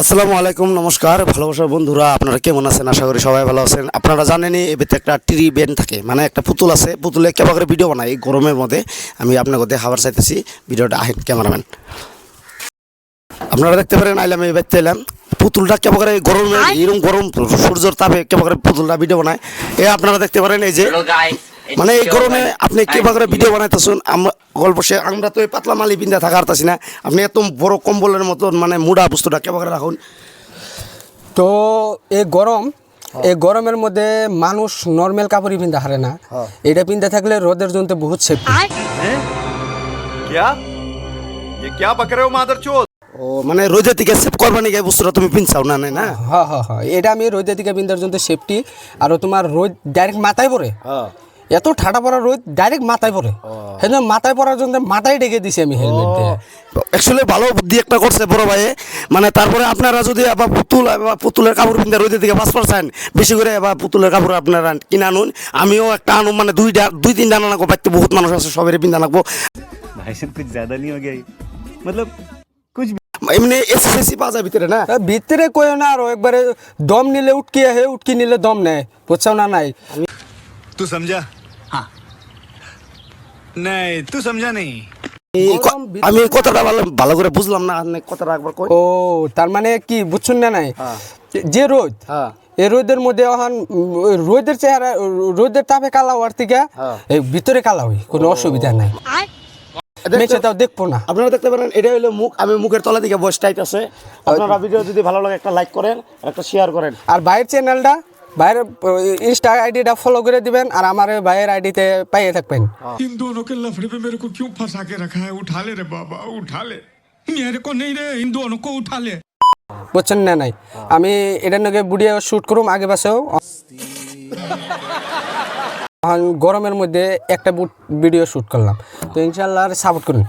আসসালামু আলাইকুম, নমস্কার ভালোবাসার বন্ধুরা, আপনারা কেমন আছেন? আশা করি সবাই ভালো আছেন। আপনারা জানেনই এবারে একটা ট্রি ব্যান্ড থাকে, মানে একটা পুতুল আছে, পুতুলে কেমন করে ভিডিও বানায় এই গরমের মধ্যে। আমি আপনাকে দেখাবার চাইতেছি, ভিডিওটা আহেন ক্যামেরাম্যান। আপনারা দেখতে পারেন আইলাম এই বাইতে এলাম, পুতুলটা কেমন করে গরমে এরকম গরম সূর্যের তাপে কেমন করে পুতুলটা ভিডিও বানায় আপনারা দেখতে পারেন। এই যে মানে এই গরমে আপনি কেমন করে ভিডিও বানাইতেছেন, গল্প সে আমরা তো এই পাতলা মালি পিন্ধা থাকা পারতাছি না, আপনি এত বড় কম্বলের মতন মানে মুড়া বস্তুটা কেমন করে রাখুন। তো এই গরমের মধ্যে মানুষ নর্মাল কাপড়ই পিনতে হারে না। এটা পিনতে থাকলে রোদের জন্য বহুত সেফটি। क्या बक रहे हो मादरचोद? ও মানে রোদে থেকে সেভ করবা নাকি এই বস্তুটা তুমি পিনছাও না না? হ্যাঁ, এটা আমি রোদের দিকে পিন্ধার জন্য সেফটি। আর তোমার রোদ ডাইরেক্ট মাথায় পড়ে, এত ঠাডা পড়া রোদ ডাইরেক্ট মাথায় পড়ে, সেজন্য মাথায় পড়ার জন্য মাথায় ডেকে দিছি আমি হেলমেট দিয়ে। অ্যাকচুয়ালি ভালো বুদ্ধি একটা করছে বড় ভাই। মানে তারপরে আপনারা যদি আবার পুতুলের কাপড় পিনতে রোদের দিকে 5% বেশি করে আবার পুতুলের কাপড় আপনারা কিনে আনুন, আমিও একটা আনুন, মানে দুই তিনটা আনা লাগবো, বাড়িতে বহুত মানুষ আছে, সবারই পিন্ধা লাগবো। भाई साहब कुछ ज्यादा नहीं हो गया ये? मतलब कुछ भी। এমনি এসএসসি পাওয়া যায় ভিতরে না? ভিতরে কই না, আরো একবারে দম নিলে উটকি আহে, উটকি নিলে দম নেয়, বুঝছাও না? নাই तू समझा? हाँ नहीं तू समझा नहीं। আমি কথাটা ভালো করে বুঝলাম না, আপনি কথাটা একবার কই। ও তার মানে কি বুঝছেন না? নাই যে রোদ, এই রোদের মধ্যে এখন রোদের চেহারা, রোদের তাপে কালা হওয়ার থেকে এই ভিতরে কালা হই, কোনো অসুবিধা নাই। মেচে তাও দেখবো না। আপনারা দেখতে পারেন এটা হলো মুখ, আমি মুখের তলা দিকে বয়স টাইট আছে। আপনারা ভিডিও যদি ভালো লাগে একটা লাইক করেন, একটা শেয়ার করেন, আর ভাইয়ের চ্যানেলটা, ভাইয়ের ইনস্টা আইডিটা ফলো করে দিবেন, আর আমার ভাইয়ের আইডিতে পাইয়ে থাকবেন। इन दोनों के लफड़े पे मेरे को क्यों फंसा के रखा है? उठा ले रे बाबा, उठा ले। मेरे को नहीं रे, इन दोनों को उठा ले। বুঝছেন না? নাই আমি এটার নাকি ভিডিও শ্যুট করুম আগে পাশেও। গরমের মধ্যে একটা ভিডিও শ্যুট করলাম, তো ইনশাল্লাহ সাপোর্ট করুন।